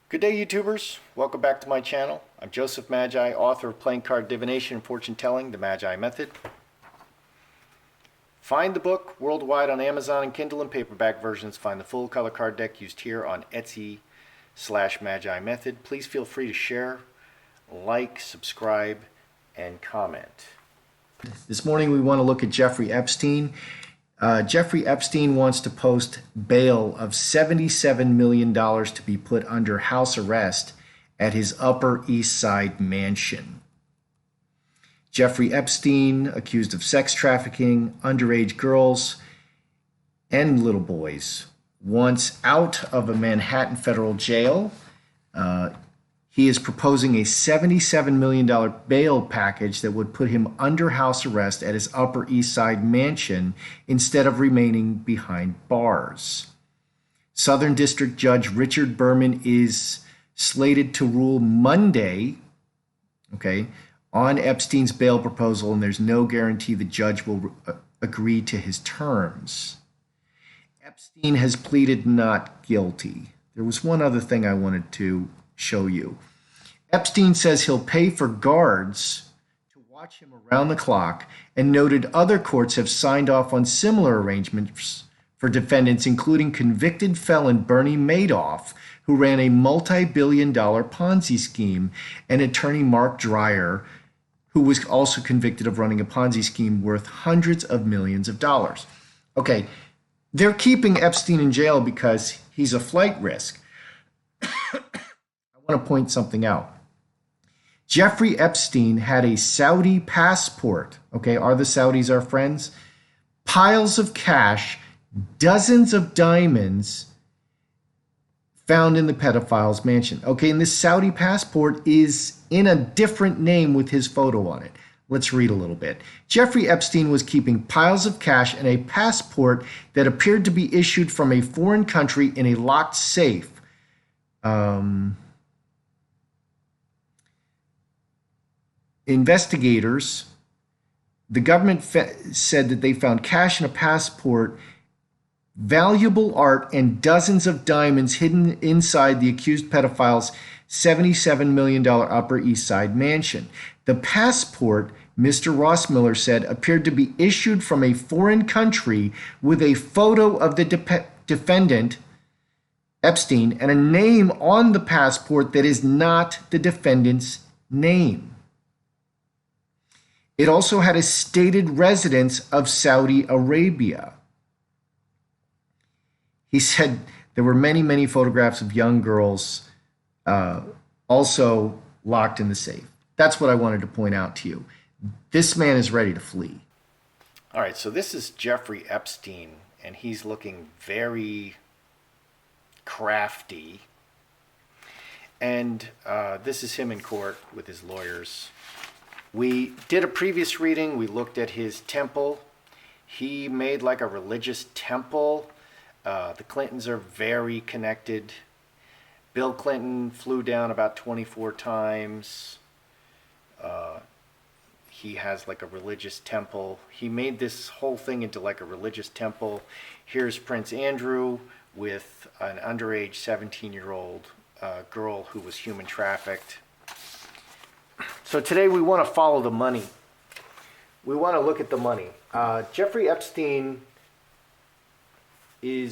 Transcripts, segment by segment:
Good day, YouTubers. Welcome back to my channel. I'm Joseph Magi, author of Playing Card Divination and Fortune Telling, the Magi Method. Find the book worldwide on Amazon and Kindle and paperback versions. Find the full color card deck used here on Etsy/Magi Method. Please feel free to share, like, subscribe, and comment. This morning we want to look at Jeffrey Epstein. Jeffrey Epstein wants to post bail of $77 million to be put under house arrest at his Upper East Side mansion. Jeffrey Epstein, accused of sex trafficking underage girls and little boys, wants out of a Manhattan federal jail. He is proposing a $77 million bail package that would put him under house arrest at his Upper East Side mansion instead of remaining behind bars. Southern District Judge Richard Berman is slated to rule Monday, on Epstein's bail proposal, and there's no guarantee the judge will agree to his terms. Epstein has pleaded not guilty. There was one other thing I wanted to show you. Epstein says he'll pay for guards to watch him around the clock, and noted other courts have signed off on similar arrangements for defendants, including convicted felon Bernie Madoff, who ran a multi-billion-dollar Ponzi scheme, and attorney Mark Dreyer, who was also convicted of running a Ponzi scheme worth hundreds of millions of dollars. Okay, they're keeping Epstein in jail because he's a flight risk. I want to point something out. Jeffrey Epstein had a Saudi passport. Are the Saudis our friends? Piles of cash, dozens of diamonds found in the pedophile's mansion. And this Saudi passport is in a different name with his photo on it. Let's read a little bit. Jeffrey Epstein was keeping piles of cash and a passport that appeared to be issued from a foreign country in a locked safe. Investigators, the government said that they found cash in a passport, valuable art, and dozens of diamonds hidden inside the accused pedophile's $77 million Upper East Side mansion. The passport, Mr. Rossmiller said, appeared to be issued from a foreign country with a photo of the defendant, Epstein, and a name on the passport that is not the defendant's name. It also had a stated residence of Saudi Arabia. He said there were many, many photographs of young girls also locked in the safe. That's what I wanted to point out to you. This man is ready to flee. All right, so this is Jeffrey Epstein, and he's looking very crafty. And this is him in court with his lawyers. We did a previous reading. We looked at his temple. He made like a religious temple. The Clintons are very connected. Bill Clinton flew down about 24 times. He has like a religious temple. He made this whole thing into like a religious temple. Here's Prince Andrew with an underage 17-year-old girl who was human trafficked. So today we want to follow the money. We want to look at the money. Jeffrey Epstein he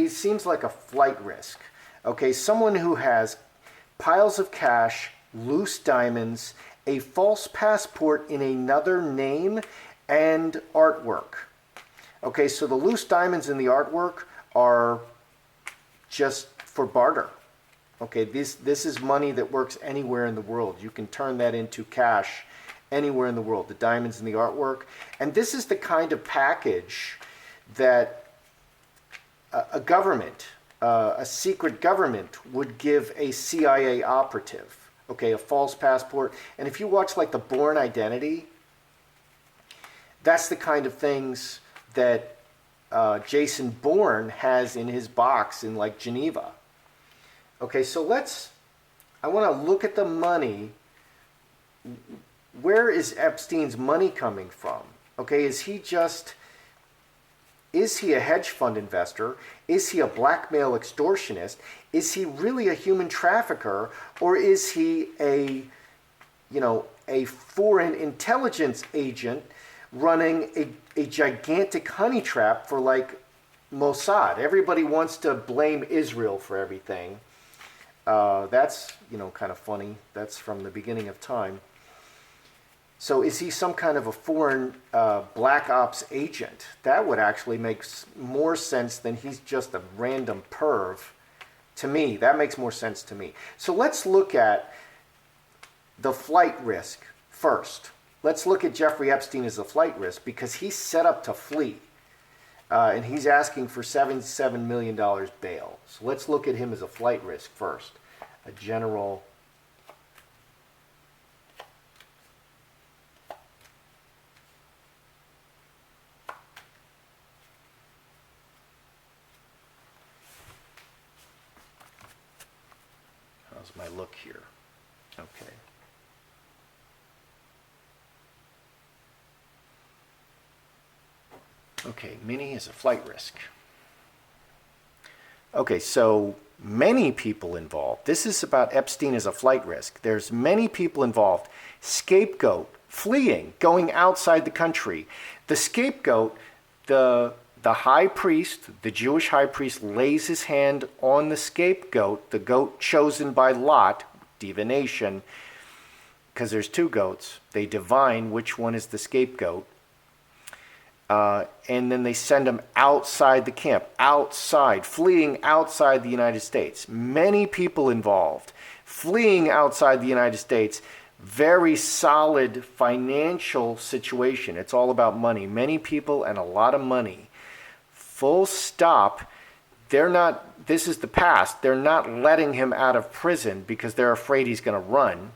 seems like a flight risk. Someone who has piles of cash, loose diamonds, a false passport in another name, and artwork. So the loose diamonds in the artwork are just for barter. This is money that works anywhere in the world. You can turn that into cash anywhere in the world, the diamonds and the artwork. And this is the kind of package that a government, a secret government, would give a CIA operative. A false passport. And if you watch like The Bourne Identity, that's the kind of things that Jason Bourne has in his box in like Geneva. So I want to look at the money. Where is Epstein's money coming from? Is he just Is he a hedge fund investor? Is he a blackmail extortionist? Is he really a human trafficker? Or is he a foreign intelligence agent running a gigantic honey trap for like Mossad? Everybody wants to blame Israel for everything. That's, kind of funny. That's from the beginning of time. So is he some kind of a foreign black ops agent? That would actually make more sense than he's just a random perv. To me, that makes more sense to me. So let's look at the flight risk first. Let's look at Jeffrey Epstein as a flight risk because he's set up to flee. And he's asking for $77 million bail. So let's look at him as a flight risk first. A general... How's my look here? Okay. Okay, Minnie is a flight risk. Okay, so many people involved. This is about Epstein as a flight risk. There's many people involved. Scapegoat, fleeing, going outside the country. The scapegoat, the high priest, the Jewish high priest, lays his hand on the scapegoat, the goat chosen by Lot, divination, because there's two goats. They divine which one is the scapegoat. And then they send him outside the camp, fleeing outside the United States. Many people involved, fleeing outside the United States. Very solid financial situation. It's all about money. Many people and a lot of money. Full stop. This is the past. They're not letting him out of prison because they're afraid he's going to run.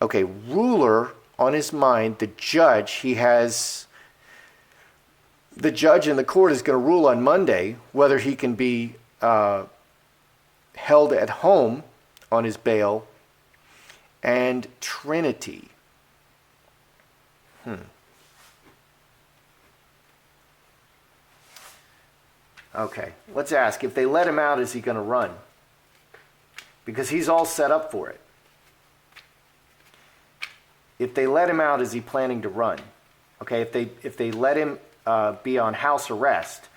Okay, ruler on his mind, the judge, the judge in the court is going to rule on Monday whether he can be held at home on his bail. And Trinity. Okay, let's ask, if they let him out, is he going to run? Because he's all set up for it. If they let him out, is he planning to run? Okay, if they let him be on house arrest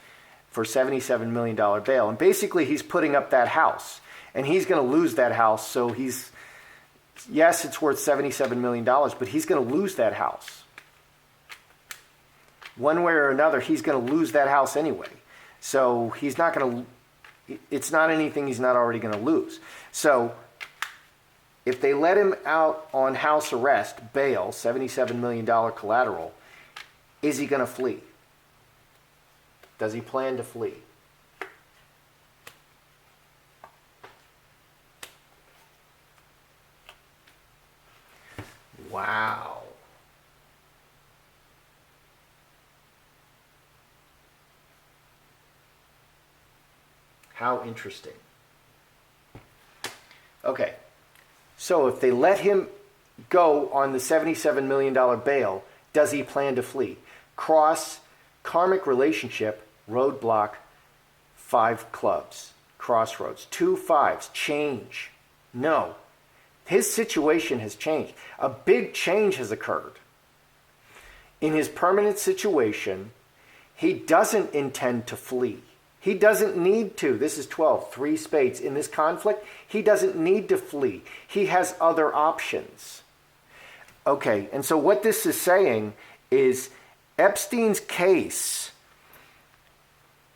for $77 million bail, and basically he's putting up that house, and he's going to lose that house, so yes, it's worth $77 million, but he's going to lose that house. One way or another, he's going to lose that house anyway. So he's not going to, it's not anything he's not already going to lose. So if they let him out on house arrest, bail, $77 million collateral, is he going to flee? Does he plan to flee? Wow. How interesting. Okay, so if they let him go on the $77 million bail, does he plan to flee? Cross, karmic relationship, roadblock, 5 clubs, crossroads, 2 5s, change. No, his situation has changed. A big change has occurred. In his permanent situation, he doesn't intend to flee. He doesn't need to. This is 12, 3 spades. In this conflict, he doesn't need to flee. He has other options. Okay, and so what this is saying is Epstein's case,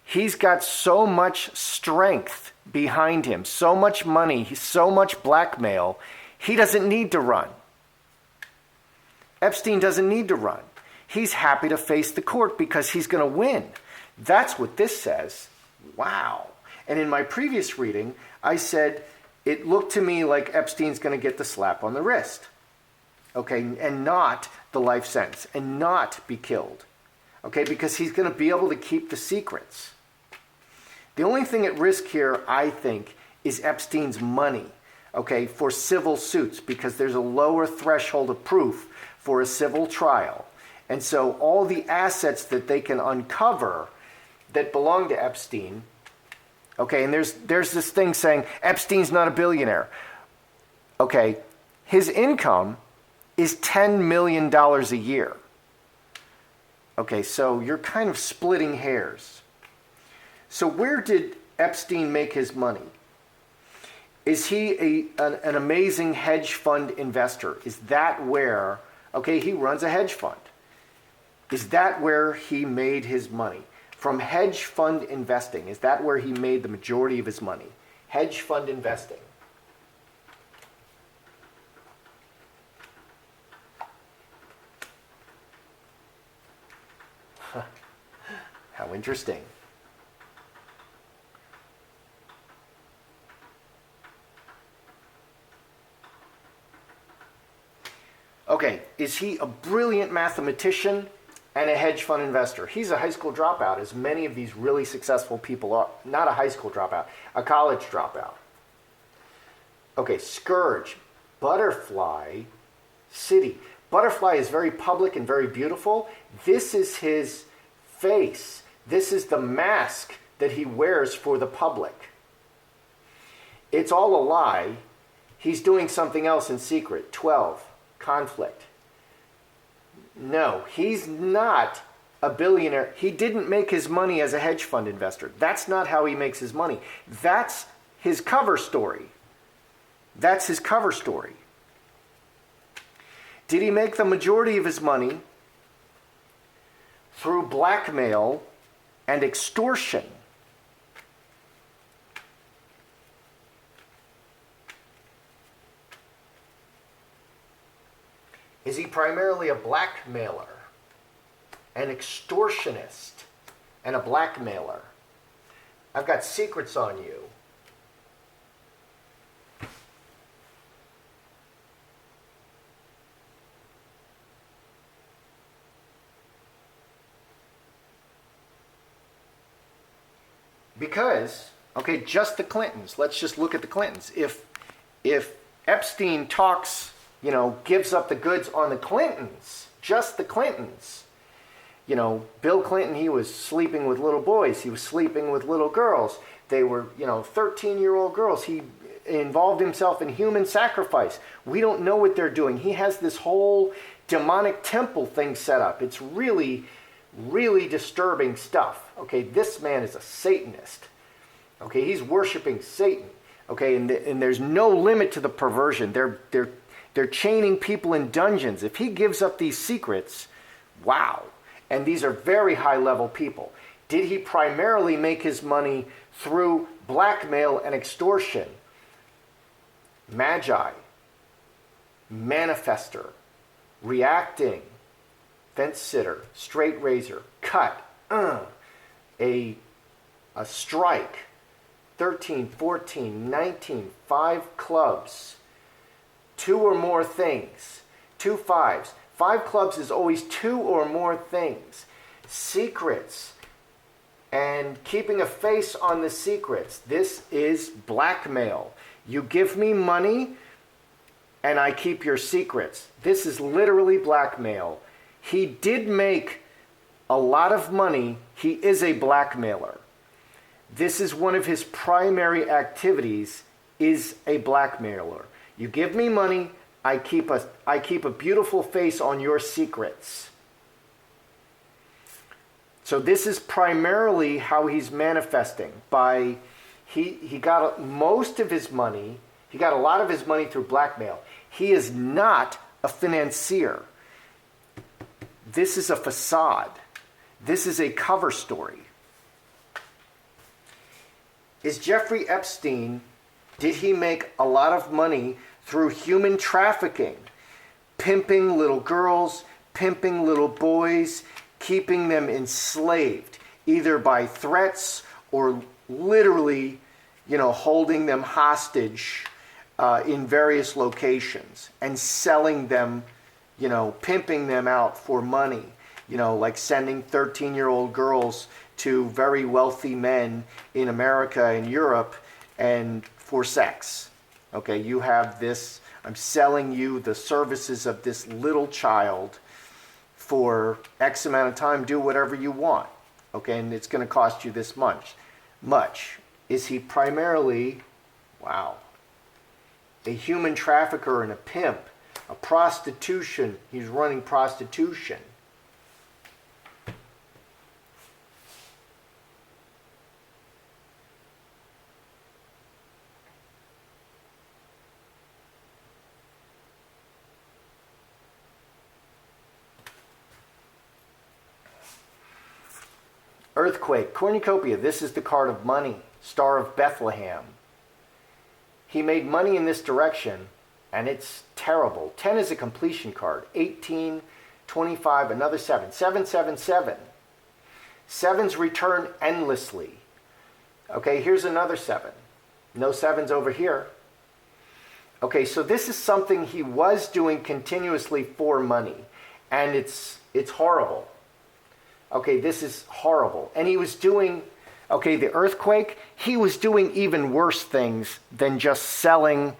he's got so much strength behind him, so much money, so much blackmail, he doesn't need to run. Epstein doesn't need to run. He's happy to face the court because he's going to win. That's what this says. Wow. And in my previous reading, I said it looked to me like Epstein's going to get the slap on the wrist. Okay, and not the life sentence, and not be killed. Okay, because he's going to be able to keep the secrets. The only thing at risk here, I think, is Epstein's money, okay, for civil suits, because there's a lower threshold of proof for a civil trial. And so all the assets that they can uncover that belong to Epstein, okay, and there's this thing saying Epstein's not a billionaire. Okay, his income is $10 million a year. Okay, so you're kind of splitting hairs. So where did Epstein make his money? Is he an amazing hedge fund investor? Is that where, okay, he runs a hedge fund. Is that where he made his money? From hedge fund investing, is that where he made the majority of his money? Hedge fund investing. How interesting. Okay, is he a brilliant mathematician and a hedge fund investor? He's a high school dropout, as many of these really successful people are. Not a high school dropout, a college dropout. Okay, Scourge, Butterfly City. Butterfly is very public and very beautiful. This is his face. This is the mask that he wears for the public. It's all a lie. He's doing something else in secret. 12. Conflict. No, he's not a billionaire. He didn't make his money as a hedge fund investor. That's not how he makes his money. That's his cover story. That's his cover story. Did he make the majority of his money through blackmail and extortion? Is he primarily a blackmailer, an extortionist, and a blackmailer? I've got secrets on you. Because, okay, just the Clintons. Let's just look at the Clintons. If Epstein talks, gives up the goods on the Clintons, just the Clintons. Bill Clinton, he was sleeping with little boys. He was sleeping with little girls. They were, 13-year-old girls. He involved himself in human sacrifice. We don't know what they're doing. He has this whole demonic temple thing set up. It's really, really disturbing stuff. Okay, this man is a Satanist. Okay, he's worshiping Satan. Okay, and there's no limit to the perversion. They're chaining people in dungeons. If he gives up these secrets, wow. And these are very high-level people. Did he primarily make his money through blackmail and extortion? Magi, manifester, reacting, fence sitter, straight razor, cut, a strike, 13, 14, 19, 5 clubs, 2 or more things, 2 5s. 5 clubs is always 2 or more things. Secrets and keeping a face on the secrets. This is blackmail. You give me money and I keep your secrets. This is literally blackmail. He did make a lot of money. He is a blackmailer. This is one of his primary activities, is a blackmailer. You give me money, I keep a beautiful face on your secrets. So this is primarily how he's manifesting. He got most of his money, he got a lot of his money through blackmail. He is not a financier. This is a facade. This is a cover story. Is Jeffrey Epstein, did he make a lot of money through human trafficking, pimping little girls, pimping little boys, keeping them enslaved, either by threats or literally, holding them hostage in various locations and selling them, pimping them out for money, like sending 13-year-old girls to very wealthy men in America and Europe and for sex. Okay, you have this, I'm selling you the services of this little child for X amount of time, do whatever you want. Okay, and it's going to cost you this much. Is he primarily, wow, a human trafficker and a pimp, a prostitution? He's running prostitution. Earthquake, cornucopia, this is the card of money, Star of Bethlehem. He made money in this direction, and it's terrible. 10 is a completion card. 18, 25, another 7. 7, 7, 7. Sevens return endlessly. Okay, here's another 7. No 7s over here. Okay, so this is something he was doing continuously for money, and it's horrible. Okay, this is horrible. And he was doing, okay, the earthquake, he was doing even worse things than just selling,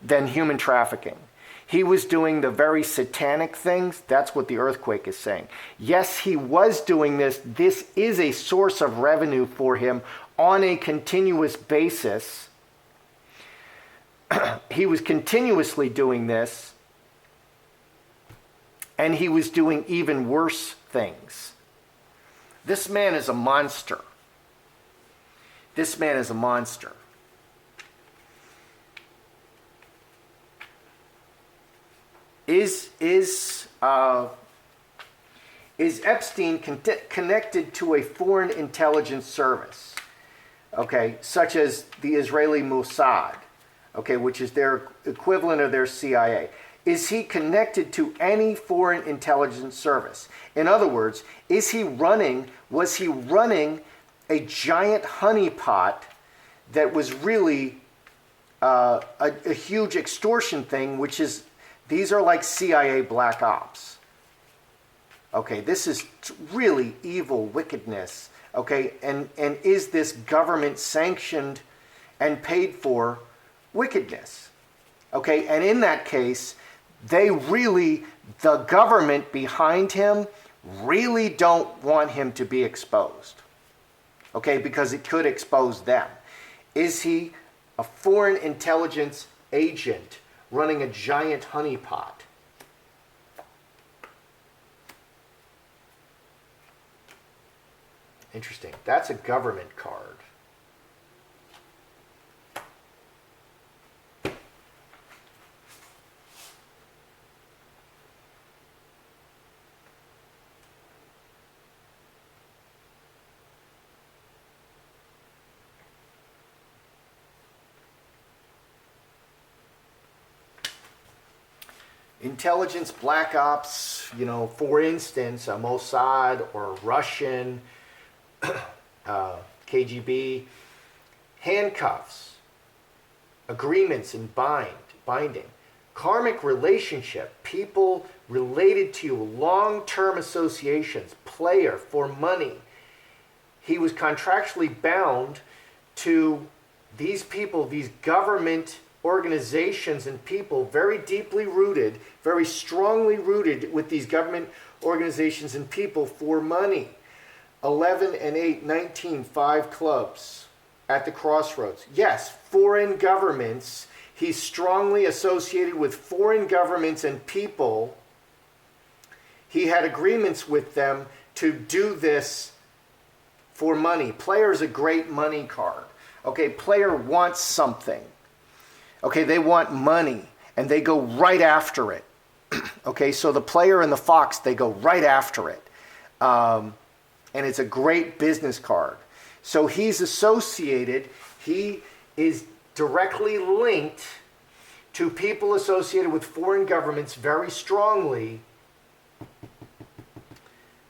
than human trafficking. He was doing the very satanic things. That's what the earthquake is saying. Yes, he was doing this. This is a source of revenue for him on a continuous basis. He was continuously doing this, and he was doing even worse things. This man is a monster. This man is a monster. Is Epstein connected to a foreign intelligence service? Okay, such as the Israeli Mossad, okay, which is their equivalent of their CIA. Is he connected to any foreign intelligence service? In other words, was he running a giant honeypot that was really a huge extortion thing, which is, these are like CIA black ops. Okay, this is really evil wickedness. Okay, and is this government sanctioned and paid for wickedness? Okay, and in that case, the government behind him really don't want him to be exposed. Okay, because it could expose them. Is he a foreign intelligence agent running a giant honeypot? Interesting. That's a government card. Intelligence, black ops, for instance, a Mossad or Russian, KGB, handcuffs, agreements and binding, karmic relationship, people related to you, long-term associations, player for money. He was contractually bound to these people, these government organizations and people, very deeply rooted, very strongly rooted with these government organizations and people for money. 11 and 8, 19, 5 clubs at the crossroads. Yes, foreign governments. He's strongly associated with foreign governments and people. He had agreements with them to do this for money. Player is a great money card. Okay, player wants something. Okay, they want money, and they go right after it. Okay, so the player and the fox, they go right after it. And it's a great business card. So he's associated, he is directly linked to people associated with foreign governments very strongly.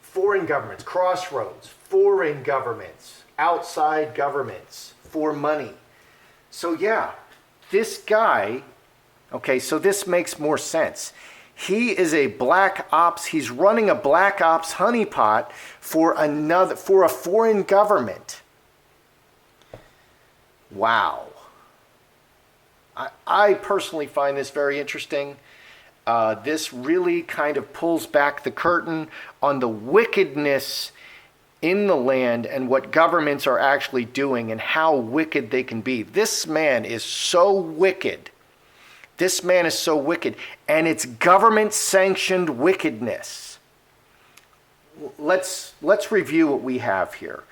Foreign governments, crossroads, foreign governments, outside governments, for money. So yeah, this guy, okay, so this makes more sense. He is a black ops, he's running a black ops honeypot for a foreign government. Wow. I personally find this very interesting. This really kind of pulls back the curtain on the wickedness in the land and what governments are actually doing and how wicked they can be. This man is so wicked. This man is so wicked, and it's government-sanctioned wickedness. Let's review what we have here.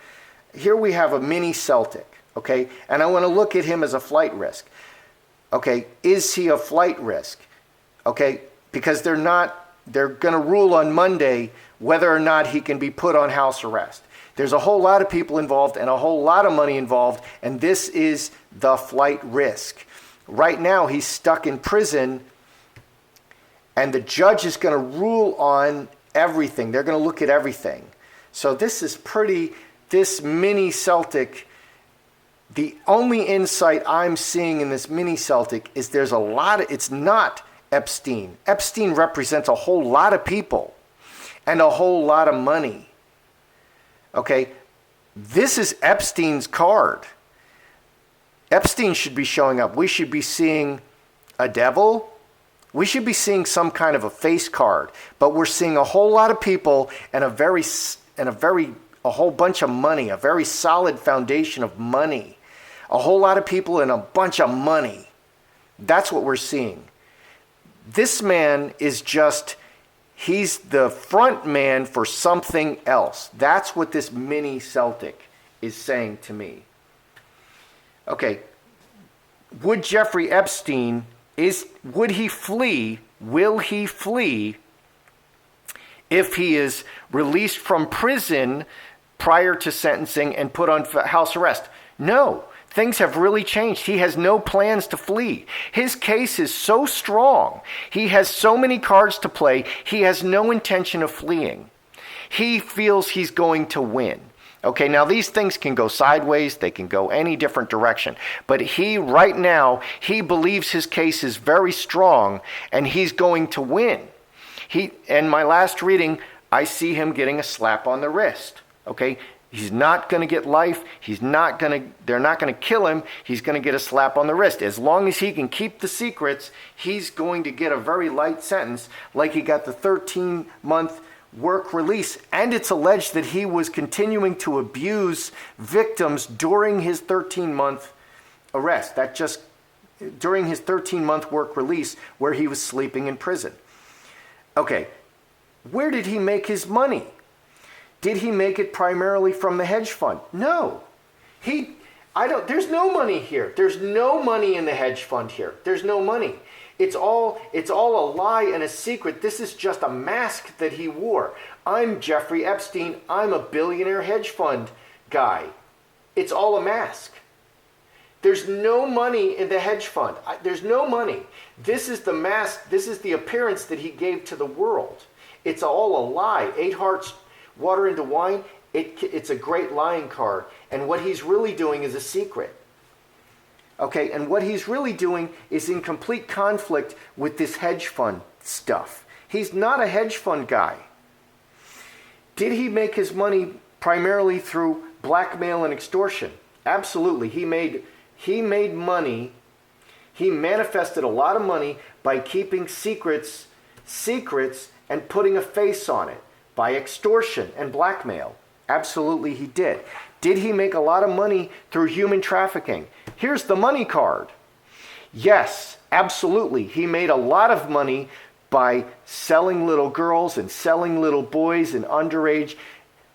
Here we have a mini Celtic, okay? And I want to look at him as a flight risk. Okay, is he a flight risk? Okay, because they're going to rule on Monday whether or not he can be put on house arrest. There's a whole lot of people involved and a whole lot of money involved, and this is the flight risk. Right now, he's stuck in prison, and the judge is going to rule on everything. They're going to look at everything. So this mini Celtic, the only insight I'm seeing in this mini Celtic is it's not Epstein. Epstein represents a whole lot of people and a whole lot of money. Okay, this is Epstein's card. Epstein should be showing up. We should be seeing a devil. We should be seeing some kind of a face card. But we're seeing a whole lot of people and a whole bunch of money, a very solid foundation of money. A whole lot of people and a bunch of money. That's what we're seeing. This man is he's the front man for something else. That's what this mini Celtic is saying to me. Okay, would Jeffrey Epstein, would he flee, will he flee if he is released from prison prior to sentencing and put on house arrest? No, things have really changed. He has no plans to flee. His case is so strong. He has so many cards to play. He has no intention of fleeing. He feels he's going to win. Okay, now these things can go sideways, they can go any different direction. But right now, he believes his case is very strong and he's going to win. In my last reading, I see him getting a slap on the wrist. Okay, he's not going to get life. They're not going to kill him. He's going to get a slap on the wrist. As long as he can keep the secrets, he's going to get a very light sentence, like he got the 13-month work release, and it's alleged that he was continuing to abuse victims during his 13-month arrest. During his 13-month work release, where he was sleeping in prison. Okay, where did he make his money? Did he make it primarily from the hedge fund? No. There's no money here. There's no money in the hedge fund here. There's no money. It's all a lie and a secret. This is just a mask that he wore. I'm Jeffrey Epstein. I'm a billionaire hedge fund guy. It's all a mask. There's no money in the hedge fund. There's no money. This is the mask. This is the appearance that he gave to the world. It's all a lie. 8 hearts, water into wine. It's a great lying card. And what he's really doing is a secret. Okay, and what he's really doing is in complete conflict with this hedge fund stuff. He's not a hedge fund guy. Did he make his money primarily through blackmail and extortion? Absolutely. He made money. He manifested a lot of money by keeping secrets and putting a face on it, by extortion and blackmail. Absolutely he did. Did he make a lot of money through human trafficking? Here's the money card. Yes, absolutely. He made a lot of money by selling little girls and selling little boys and underage.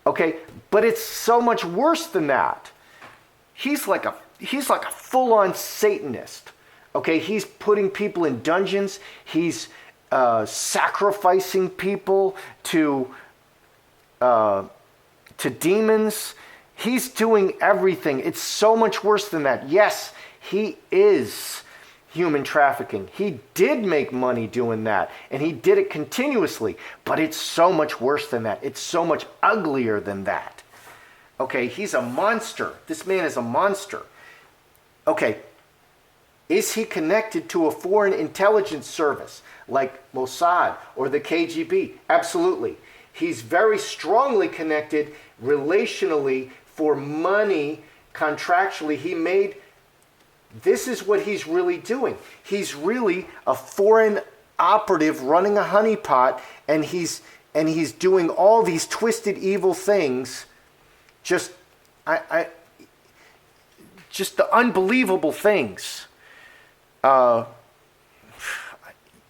Okay, but it's so much worse than that. He's like a full-on Satanist. Okay, he's putting people in dungeons. He's sacrificing people to demons. He's doing everything. It's so much worse than that. Yes, he is human trafficking. He did make money doing that, and he did it continuously. But it's so much worse than that. It's so much uglier than that. Okay, he's a monster. This man is a monster. Okay, is he connected to a foreign intelligence service like Mossad or the KGB? Absolutely. He's very strongly connected relationally for money, contractually. This is what he's really doing. He's really a foreign operative running a honeypot, and he's doing all these twisted, evil things. Just the unbelievable things.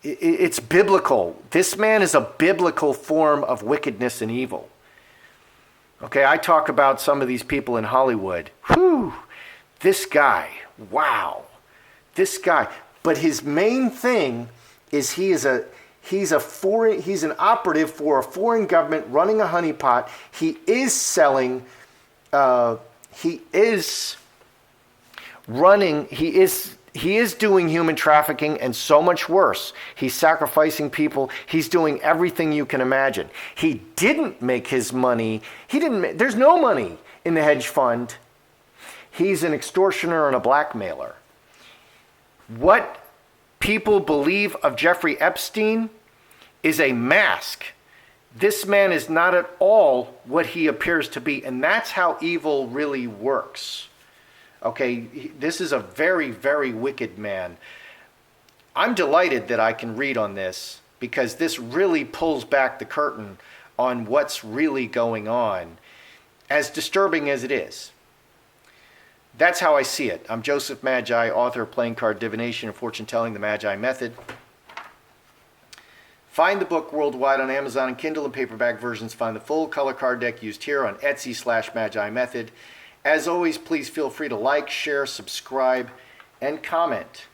It's biblical. This man is a biblical form of wickedness and evil. Okay, I talk about some of these people in Hollywood. Whew, this guy, wow, this guy. But his main thing is he's an operative for a foreign government running a honeypot. He is selling. He is doing human trafficking, and so much worse. He's sacrificing people. He's doing everything you can imagine. He didn't make his money. There's no money in the hedge fund. He's an extortioner and a blackmailer. What people believe of Jeffrey Epstein is a mask. This man is not at all what he appears to be, and that's how evil really works. Okay, this is a very, very wicked man. I'm delighted that I can read on this, because this really pulls back the curtain on what's really going on, as disturbing as it is. That's how I see it. I'm Joseph Magi, author of Playing Card Divination and Fortune Telling, the Magi Method. Find the book worldwide on Amazon and Kindle and paperback versions. Find the full color card deck used here on Etsy/Magi Method. As always, please feel free to like, share, subscribe, and comment.